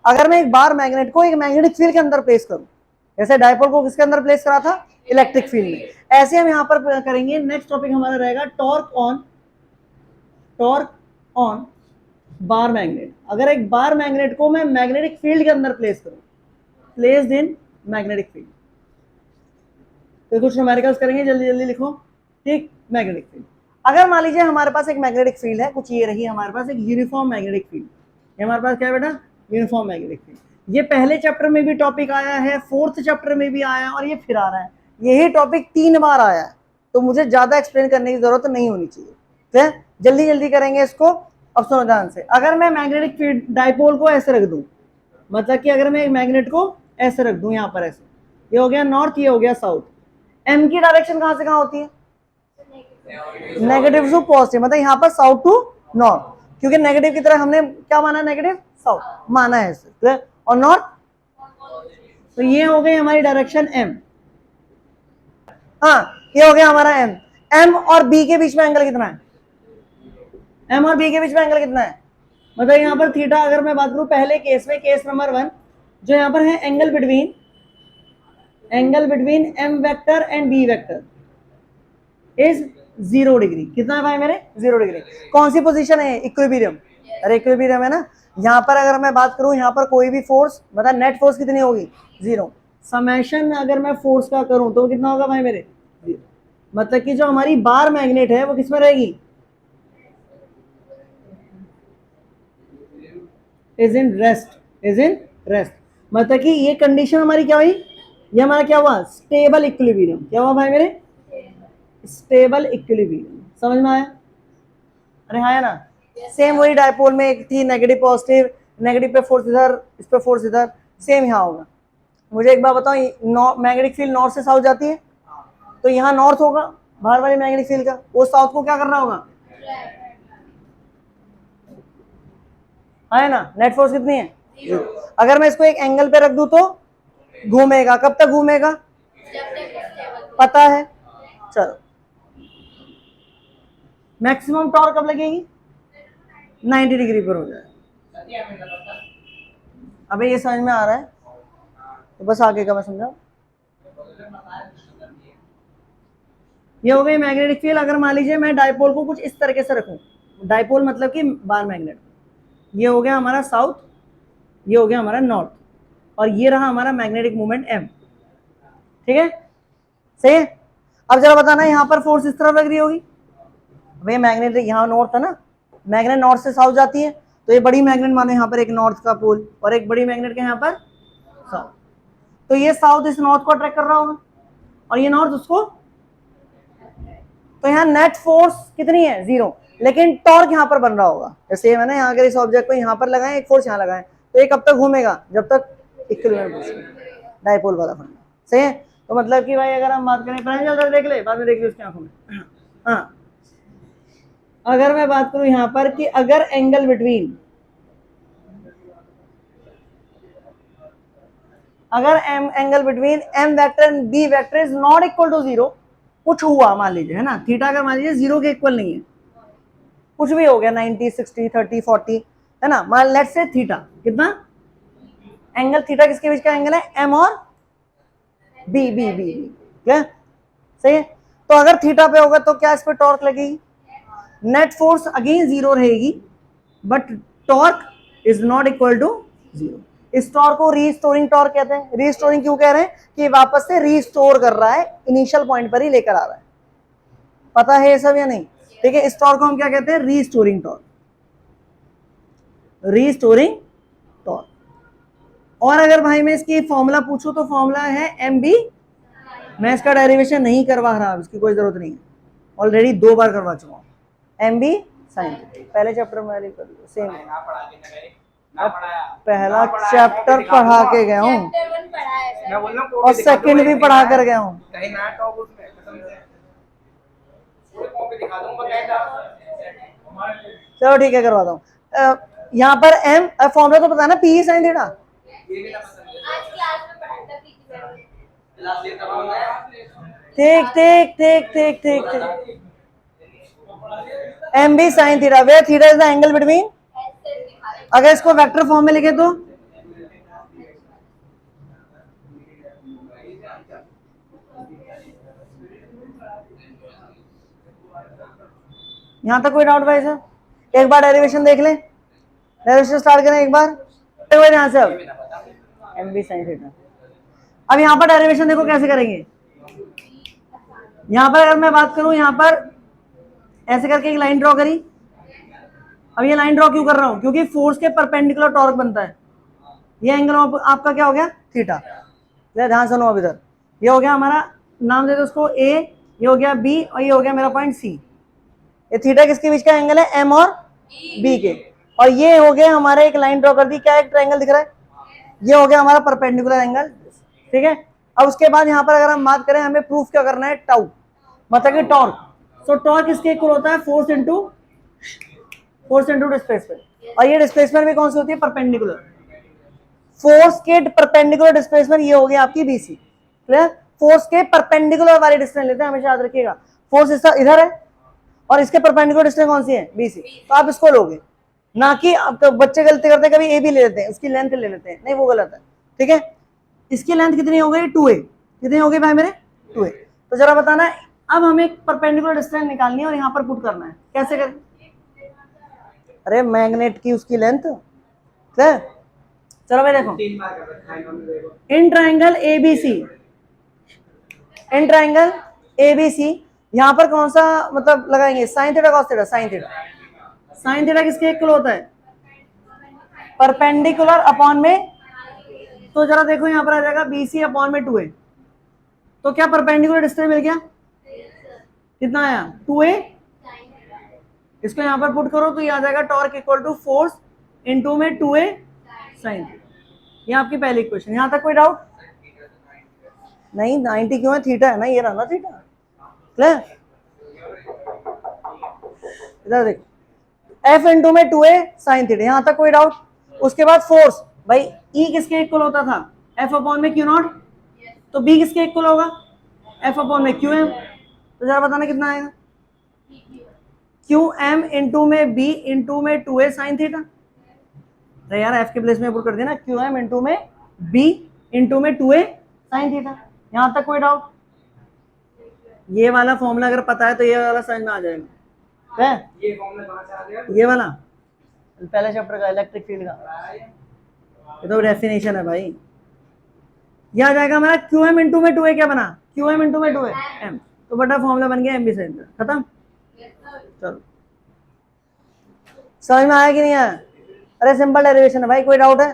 अगर मैं एक बार मैग्नेट को एक मैग्नेटिक फील्ड के अंदर प्लेस करूं, जैसे डायपोल को किसके अंदर प्लेस करा था, इलेक्ट्रिक फील्ड में, ऐसे हम यहाँ पर करेंगे। नेक्स्ट टॉपिक हमारा रहेगा टॉर्क ऑन बार मैग्नेट। अगर एक बार मैग्नेट को मैं मैग्नेटिक फील्ड के अंदर प्लेस करूं, प्लेस्ड इन मैग्नेटिक फील्ड, तो कुछ न्यूमेरिकल्स करेंगे, जल्दी जल्दी लिखो, ठीक। मैग्नेटिक फील्ड, अगर मान लीजिए हमारे पास एक मैग्नेटिक फील्ड है, कुछ ये रही हमारे पास एक यूनिफॉर्म मैग्नेटिक फील्ड, ये हमारे पास क्या है बेटा, यूनिफॉर्म मैग्नेटिक फील्ड। ये पहले चैप्टर में भी टॉपिक आया है, 4th चैप्टर में भी आया है, और ये फिर आ रहा है। यही टॉपिक 3 बार आया है, तो मुझे ज्यादा एक्सप्लेन करने की जरूरत नहीं होनी चाहिए, ठीक है। जल्दी जल्दी करेंगे इसको। अब सुनो ध्यान से, अगर मैं मैग्नेटिक फील्ड डायपोल को ऐसे रख दूं, मतलब कि अगर मैं एक मैग्नेट को ऐसे रख दूं यहाँ पर ऐसे, ये हो गया नॉर्थ, ये हो गया साउथ, एम की डायरेक्शन कहां से कहां होती है, नेगेटिव टू पॉजिटिव, मतलब यहाँ पर साउथ टू नॉर्थ, क्योंकि नेगेटिव की तरह हमने क्या माना, नेगेटिव साउथ माना है इसे, और नॉर्थ, तो ये हो गई हमारी डायरेक्शन एम। हाँ, ये हो गया हमारा एम। एम और बी के बीच में एंगल कितना है, एम और बी के बीच में एंगल कितना है, मतलब यहाँ पर थीटा, अगर मैं बात करूं पहले केस में, केस नंबर 1, जो यहाँ पर है angle between M vector and B vector is 0 degree. कितना है भाई मेरे, 0 डिग्री। कौन सी पोजीशन है, इक्विलिब्रियम, अरे इक्विलिब्रियम है ना। यहाँ पर अगर मैं बात करूं, यहाँ पर कोई भी फोर्स, मतलब नेट फोर्स कितनी होगी, 0। समेशन अगर मैं फोर्स का करूं तो कितना होगा भाई मेरे, 0। मतलब कि जो हमारी बार मैग्नेट है वो किसमें रहेगी, इज इन रेस्ट। मतलब कि ये कंडीशन हमारी क्या हुई, ये हमारा क्या हुआ, स्टेबल इक्विलिब्रियम। क्या हुआ भाई मेरे, स्टेबल इक्विलिब्रियम। समझ में आया, अरे हाँ है ना। सेम वही डायपोल में एक थी नेगेटिव पॉजिटिव, नेगेटिव पे फोर्स इधर, इस पे फोर्स इधर, सेम यहाँ होगा। मुझे एक बात बताओ, मैग्नेटिक फील्ड नॉर्थ से साउथ जाती है, तो यहाँ नॉर्थ होगा बाहर वाले मैग्नेटिक फील्ड का, वो साउथ को क्या कर रहा होगा, है ना। नेट फोर्स कितनी है, अगर मैं इसको एक एंगल पे रख दूं तो घूमेगा, कब तक घूमेगा, पता है। चलो, मैक्सिमम टॉर्क कब लगेगी, 90 डिग्री पर हो जाए। अबे ये समझ में आ रहा है, तो बस आगे का मैं समझा। ये हो गई मैग्नेटिक फील्ड। अगर मान लीजिए मैं डायपोल को कुछ इस तरीके से रखूं, डायपोल मतलब कि बार मैग्नेट, ये हो गया हमारा साउथ, ये हो गया हमारा नॉर्थ, और ये रहा हमारा मैग्नेटिक मोमेंट एम, ठीक है, सही है। अब जरा बताना, यहाँ पर फोर्स इस तरफ लग रही होगी, भैया मैग्नेट यहाँ नॉर्थ है ना, मैग्नेट नॉर्थ से साउथ जाती है, तो ये बड़ी मैग्नेट मानो यहाँ पर एक नॉर्थ का पोल, और एक बड़ी मैग्नेट के यहाँ पर साउथ, तो ये साउथ इस नॉर्थ को अट्रैक्ट कर रहा होगा, और ये नॉर्थ उसको, तो यहाँ नेट फोर्स कितनी है, 0, लेकिन टॉर्क यहाँ पर बन रहा होगा। जैसे मैंने यहाँ अगर इस ऑब्जेक्ट को यहाँ पर लगाए, एक फोर्स यहाँ लगाए, तो ये कब तक घूमेगा, जब तक इक्विलिब्रियम, डायपोल वाला फंडा, सही है। तो मतलब कि भाई अगर हम बात करें, प्राइम देख ले, बाद में देख ले उसकी आंखों में। हाँ, अगर मैं बात करूं यहाँ पर कि अगर angle between M vector and B vector is not equal to 0, कुछ हुआ मान लीजिए, है ना, थीटा अगर मान लीजिए 0 के इक्वल नहीं है, कुछ भी हो गया, 90, 60, 30, 40, है ना, मान लेट्स से थीटा कितना, एंगल थीटा किसके बीच का एंगल है, एम और बी, क्या सही है। तो अगर थीटा पे होगा तो क्या इस पे टॉर्क लगेगी, नेट फोर्स अगेन 0 रहेगी, but torque is not equal to 0। इस टॉर्क को रीस्टोरिंग टॉर्क कहते हैं। रीस्टोरिंग क्यों कह रहे हैं, कि वापस से रीस्टोर कर रहा है, इनिशियल पॉइंट पर ही लेकर आ रहा है, पता है ये सब या नहीं, ठीक है। इस टॉर्क को हम क्या कहते हैं, रीस्टोरिंग टॉर्क, और अगर भाई मैं इसकी फॉर्मूला पूछूं तो फॉर्मूला है एम बी, मैं इसका डेरिवेशन नहीं करवा रहा, इसकी कोई जरूरत नहीं है, ऑलरेडी 2 बार करवा चुका हूं, एम बी साइन, पहले चैप्टर में कर लो, सेम पहला चैप्टर पढ़ा के गया हूँ, और सेकंड भी पढ़ा कर गया हूँ। चलो ठीक है, करवाता हूँ। यहाँ पर एम फॉर्मूला तो पता है ना, पी साइन थीटा, ठीक, M B sine theta, where theta is the angle between, अगर इसको वेक्टर फॉर्म में लिखे तो यहां तक कोई डाउट भाई सर? एक बार डेरिवेशन देख लें, डेरिवेशन स्टार्ट करें एक बार ध्यान से। अब एम बी साइन थीटा, अब यहां पर डेरिवेशन देखो कैसे करेंगे। यहां पर अगर मैं बात करूं, यहां पर ऐसे करके एक लाइन ड्रॉ करी। अब ये लाइन ड्रॉ क्यों कर रहा हूं? क्योंकि फोर्स के परपेंडिकुलर टॉर्क बनता है। ये एंगल आपका क्या हो गया? थीटा। ध्यान सुनो अब इधर, ये हो गया हमारा, नाम दे दो उसको ए, ये हो गया बी, और ये हो गया मेरा पॉइंट सी। ये थीटा किसके बीच का एंगल है? एम और बी के। और ये हो गया हमारा, एक लाइन ड्रॉ कर दी, क्या एक ट्रायंगल दिख रहा है, ये हो गया हमारा परपेंडिकुलर एंगल। ठीक है, अब उसके बाद यहां पर अगर हम बात करें, हमें प्रूफ क्या करना है? टाउ, मतलब कि टॉर्क। सो टॉर्क किसके इक्वल होता है? Force into displacement. और ये डिस्प्लेसमेंट भी कौन सी होती है? परपेंडिकुलर। फोर्स के परपेंडिकुलर डिस्प्लेसमेंट ये हो गया आपकी बीसी। क्लियर? फोर्स के परपेंडिकुलर वाली डिस्टेंस लेते हैं, हमेशा याद रखिएगा। फोर्स इधर है और इसके परपेंडिकुलर डिस्टेंस कौन सी है? बीसी। तो आप इसको लोगे, ना कि तो बच्चे गलती करते हैं, कभी ए भी ले लेते हैं, उसकी लेंथ ले लेते हैं, नहीं वो गलत है। ठीक है, इसकी लेंथ कितनी हो गई? 2a। कितनी हो गई भाई मेरे? 2a। तो जरा बताना, अब हमें एक परपेंडिकुलर डिस्टेंस निकालनी है और यहाँ पर पुट करना है, कैसे करें? अरे मैग्नेट की उसकी लेंथ। चलो भाई देखो, in triangle ABC, in triangle ABC, यहां पर कौन सा मतलब लगाएंगे? Sine theta cos theta? Sine theta. Sine theta किसके इक्वल होता है? परपेंडिकुलर अपॉन में, तो जरा देखो यहां पर आ जाएगा बीसी अपॉन में 2a। तो क्या परपेंडिकुलर डिस्टेंस मिल गया? कितना आया? 2a। इसको यहां पर पुट करो तो ये आ जाएगा torque equal to force into में 2a साइन। ये आपकी पहली इक्वेशन। यहां तक कोई डाउट नहीं? 90 क्यों है? थीटा है ना, ये रहा ना थीटा। क्लियर? इधर देखो, एफ इंटू में 2a साइन थीटा। यहां तक कोई डाउट? उसके बाद फोर्स, भाई ई किसके इक्वल होता था? एफ अपॉन में क्यू नॉट। तो बी किसके इक्वल होगा? एफ अपॉन में क्यू एम। तो जरा बताना कितना आएगा? क्यू एम इंटू में बी इंटू में 2a साइन थीटा। अरे यार एफ के प्लेस में पुट कर दिया ना, क्यू एम इंटू में बी इंटू में 2a साइन थीटा। यहां तक कोई डाउट? ये वाला फॉर्मूला अगर पता है तो ये वाला समझ में आ जाएगा। है ये फॉर्मूला कहां से आ गया? ये वाला पहले चैप्टर का, इलेक्ट्रिक फील्ड का, ये तो डेफिनेशन है भाई। ये आ जाएगा हमारा क्यू एम इंटू में 2a, क्या बना? क्यू एम इंटू में 2a एम, तो बड़ा फॉर्मूला बन गया एम बी साइन थीटा। खत्म? चलो, समझ में आया कि नहीं आया? अरे सिंपल डेरिवेशन है भाई, कोई डाउट है?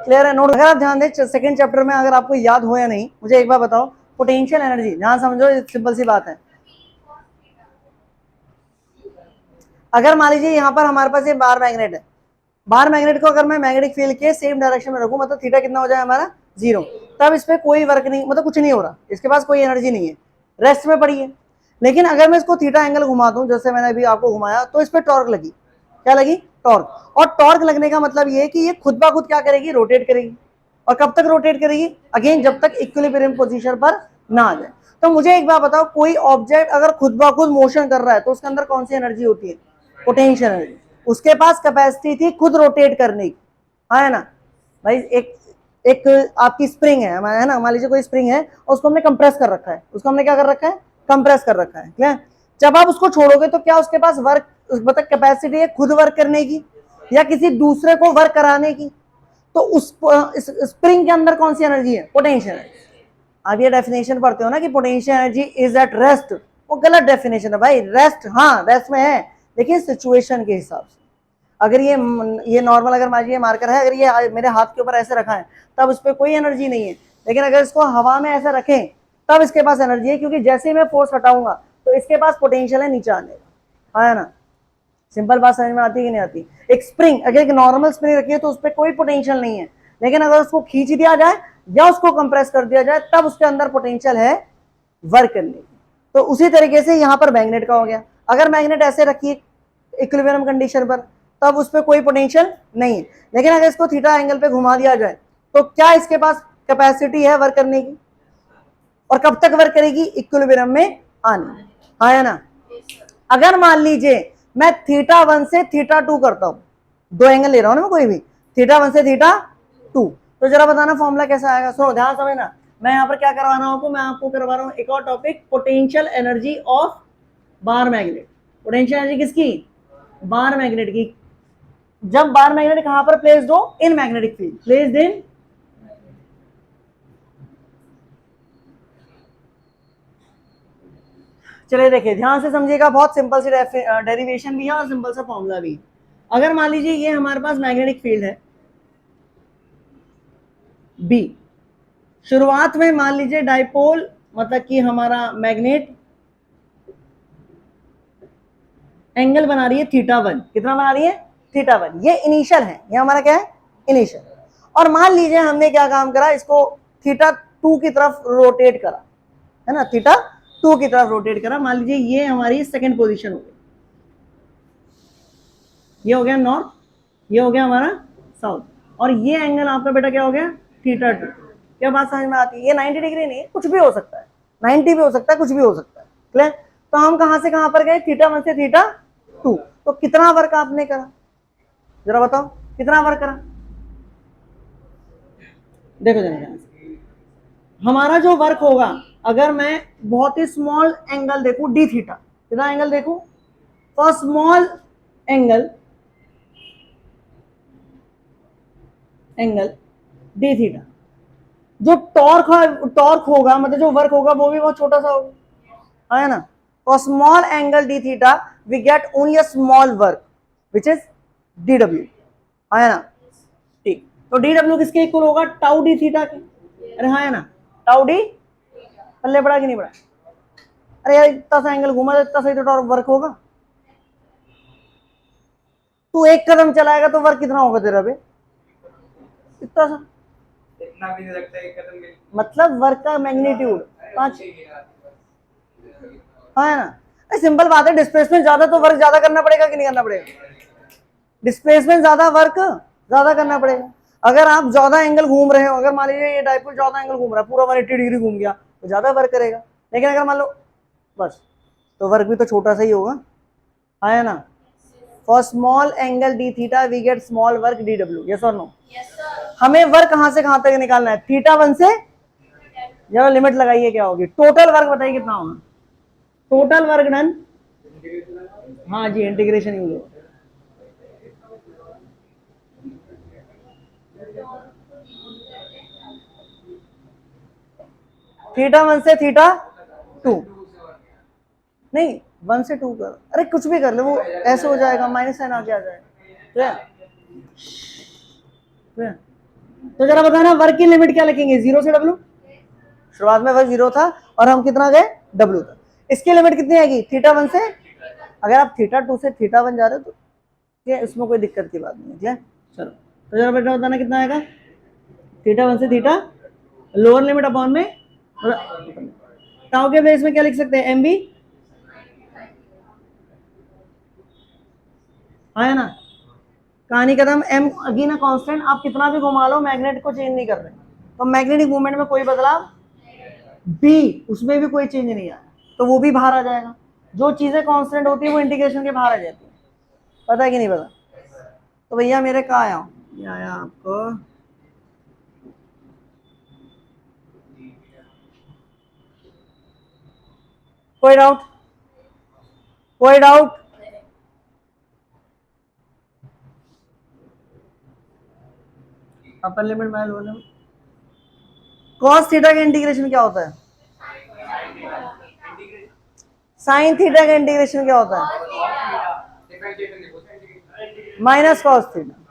क्लियर है? नोट अगर आप ध्यान दें, सेकंड चैप्टर में अगर आपको याद हो या नहीं, मुझे एक बार बताओ। पोटेंशियल एनर्जी, ध्यान समझो, सिंपल सी बात है। अगर मान लीजिए यहाँ पर हमारे पास ये बार मैग्नेट है, बार मैग्नेट को अगर मैं मैग्नेटिक फील्ड के सेम डायरेक्शन में रखूं, मतलब थीटा कितना हो जाए हमारा? 0। तब इस पर कोई वर्क नहीं, मतलब कुछ नहीं हो रहा, इसके पास कोई एनर्जी नहीं है, रेस्ट में पड़ी है। लेकिन अगर मैं इसको थीटा एंगल घुमा दूं, जैसे मैंने अभी आपको घुमाया, तो इस पर टॉर्क लगी। क्या लगी? टॉर्क। और टॉर्क लगने का मतलब ये है कि ये खुद ब खुद क्या करेगी? रोटेट करेगी। और कब तक रोटेट करेगी? अगेन जब तक इक्विलिब्रियम पोजीशन पर ना आ जाए। तो मुझे एक बात बताओ, कोई ऑब्जेक्ट अगर खुद ब खुद मोशन कर रहा है तो उसके अंदर कौन सी एनर्जी होती है? Potential energy. उसके पास कैपेसिटी थी खुद रोटेट करने की, है ना भाई? एक आपकी स्प्रिंग है ना, मान लीजिए कोई स्प्रिंग है और उसको हमने कंप्रेस कर रखा है, उसको हमने क्या कर रखा है? कंप्रेस कर रखा है। क्या? जब आप उसको छोड़ोगे तो क्या उसके पास वर्क, मतलब कैपेसिटी है खुद वर्क करने की या किसी दूसरे को वर्क कराने की? तो उस स्प्रिंग के अंदर कौन सी एनर्जी है? Potential energy. आप ये डेफिनेशन पढ़ते हो ना कि potential energy is at rest, वो गलत डेफिनेशन है भाई। रेस्ट, हाँ रेस्ट में है, लेकिन सिचुएशन के हिसाब से। अगर ये नॉर्मल, अगर मान लीजिए मार्कर है, अगर ये मेरे हाथ के ऊपर ऐसे रखा है तब उस पर कोई एनर्जी नहीं है। लेकिन अगर इसको हवा में ऐसे रखें तब इसके पास एनर्जी है, क्योंकि जैसे ही मैं फोर्स हटाऊंगा तो इसके पास पोटेंशियल है नीचे आने का, है ना? सिंपल बात समझ में आती है कि नहीं आती? एक स्प्रिंग, अगर एक नॉर्मल स्प्रिंग रखी है तो उस पर कोई पोटेंशियल नहीं है, लेकिन अगर उसको खींच दिया जाए या उसको कंप्रेस कर दिया जाए तब उसके अंदर पोटेंशियल है वर्क करने की। तो उसी तरीके से यहाँ पर मैग्नेट का हो गया। अगर मैग्नेट ऐसे रखिए इक्विलिब्रियम कंडीशन पर, तब उस पर कोई पोटेंशियल नहीं है। लेकिन अगर इसको थीटा एंगल पे घुमा दिया जाए तो क्या इसके पास कैपेसिटी है वर्क करने की? और कब तक वर्क करेगी? इक्विलिब्रियम में आने, है ना? अगर मान लीजिए मैं थीटा 1 से थीटा 2 करता हूं, दो एंगल ले रहा हूं ना मैं, कोई भी थीटा 1 से थीटा 2, तो जरा बताना फॉर्मूला कैसा आएगा? सुनो ध्यान समझना, मैं यहाँ पर क्या करवा रहा हूँ, मैं आपको करवा रहा हूँ एक और topic, potential energy of bar magnet. Potential energy किसकी? बार मैग्नेट की। जब बार मैग्नेट कहां पर प्लेस्ड हो? In magnetic field, placed in. चलिए देखिए ध्यान से समझिएगा, बहुत सिंपल सी डेरिवेशन भी है और सिंपल सा फॉर्मूला भी। अगर मान लीजिए ये हमारे पास मैग्नेटिक फील्ड है बी, शुरुआत में मान लीजिए डाइपोल मतलब कि हमारा मैग्नेट एंगल बना रही है θ1। कितना बना रही है? θ1। ये इनिशियल है, ये हमारा क्या है? इनिशियल। और मान लीजिए हमने क्या काम करा, इसको θ2 की तरफ रोटेट करा, है ना, θ2 की तरफ रोटेट करा। मान लीजिए ये हमारी सेकंड पोजीशन हो गई, ये हो गया नॉर्थ, ये हो गया हमारा साउथ, और ये एंगल आपका बेटा क्या हो गया? θ2। क्या बात समझ में आती है? ये 90 डिग्री नहीं है, कुछ भी हो सकता है, 90 भी हो सकता है, कुछ भी हो सकता है। क्लियर? तो हम कहां से कहां पर गए? θ1 से θ2। तो कितना वर्क आपने करा, जरा बताओ कितना वर्क करा? देखो जरा, हमारा जो वर्क होगा, अगर मैं बहुत ही स्मॉल एंगल देखूं d थीटा, कितना एंगल देखूं? For small angle d theta, जो टॉर्क होगा मतलब जो वर्क होगा वो भी बहुत छोटा सा होगा, है ना। For small angle d theta we get only a small work which is dw, है ना। ठीक, तो dw किसके इक्वल होगा? टाउ d थीटा के। अरे हाँ है ना, टाउ d पल्ले पड़ा कि नहीं पड़ा? अरे यार इतना सा एंगल घुमा, इतना सा ही तो टॉर्क वर्क होगा। तू एक कदम चलाएगा तो वर्क कितना होगा तेरा बे? इतना सा, इतना भी नहीं लगता एक कदम में, मतलब वर्क का मैग्नीट्यूड 5, हाँ है ना। सिंपल बात है, डिस्प्लेसमेंट ज्यादा तो वर्क ज्यादा करना पड़ेगा कि नहीं करना पड़ेगा? डिस्प्लेसमेंट ज्यादा, वर्क ज्यादा करना पड़ेगा। अगर आप ज्यादा एंगल घूम रहे हो, अगर मान लीजिए ये डाइपोल ज्यादा एंगल घूम रहा है, पूरा 180 डिग्री घूम गया, तो ज्यादा वर्क करेगा। लेकिन अगर मान लो बस, तो वर्क भी तो छोटा सा ही होगा, है ना। For small angle d theta we get small work dw, yes और नो? हमें वर्क कहां से कहां तक निकालना है? θ1 से, जरा लिमिट लगाइए क्या होगी? टोटल वर्क बताइए कितना होगा? टोटल वर्क डन, हाँ जी इंटीग्रेशन यूज होगा। θ1 से θ2, नहीं 1 से 2 कर, अरे कुछ भी कर ले, वो ऐसे हो जाएगा, माइनस साइन आगे आ जाएगा। तो जरा बताना वर्क की लिमिट क्या लिखेंगे? 0 से w, शुरुआत में वर्क 0 था और हम कितना गए? w तक। इसकी लिमिट कितनी आएगी? θ1 से, अगर आप θ2 से θ1 जा रहे हो तो क्या इसमें कोई दिक्कत की बात नहीं है। क्या? चलो तो जरा बेटा बताना कितना आएगा? θ1 से θ, लोअर लिमिट अपॉन में टाउ के बेस में क्या लिख सकते हैं? mv, है ना। कहानी खत्म। m अगेन अ कांस्टेंट, आप कितना भी घुमा लो मैग्नेट को चेंज नहीं कर रहे, तो मैग्नेटिक मूवमेंट में कोई बदलाव, b उसमें भी कोई चेंज नहीं आया, तो वो भी बाहर आ जाएगा। जो चीजें कांस्टेंट होती है वो इंटीग्रेशन के बाहर आ जाती है, पता है कि नहीं पता? तो भैया मेरे कहा आया, ये आया आपको कोई डाउट? कोई doubt? Upper limit minus lower limit. Cos theta का इंटीग्रेशन क्या होता है? साइन थीटा का इंटीग्रेशन क्या होता है? Minus cos theta.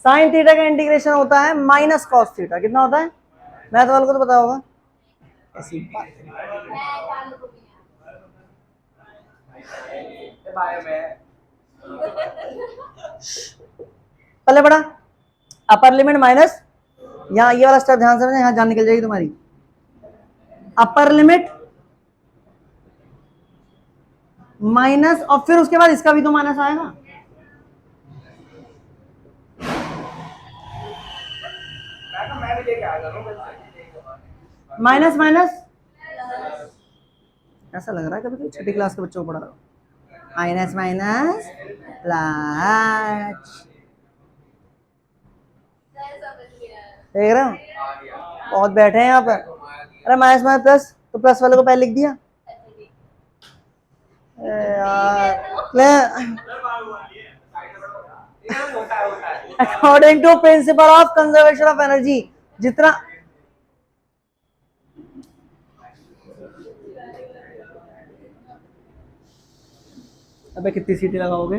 Sine theta का इंटीग्रेशन होता है माइनस कॉस थीटा। कितना होता है? मैथ वालों को तो पता होगा। ऐसी बात पहले बड़ा अपर लिमिट माइनस, यहाँ ये वाला स्टेप ध्यान से, यहाँ जान निकल जाएगी तुम्हारी। अपर लिमिट माइनस, और फिर उसके बाद इसका भी तो माइनस आएगा। माइनस माइनस, ऐसा लग रहा है कभी कभी छठी क्लास के बच्चों को पढ़ा रहा हूँ। माइनस माइनस प्लस, देख रहे हो बहुत बैठे हैं यहाँ पर। अरे माइनस माइनस प्लस, तो प्लस वाले को पहले लिख दिया यार। According to principle of conservation of energy, जितना अबे कितनी सीटें लगाओगे?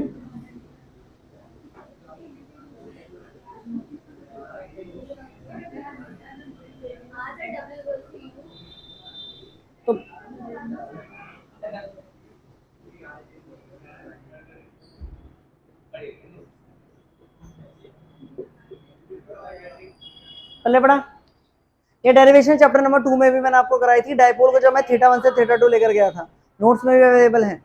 तो पल्ले पड़ा। ये डेरिवेशन चैप्टर नंबर 2 में भी मैंने आपको कराई थी, डायपोल को जब मैं थीटा 1 से थीटा 2 लेकर गया था, नोट्स में भी अवेलेबल है।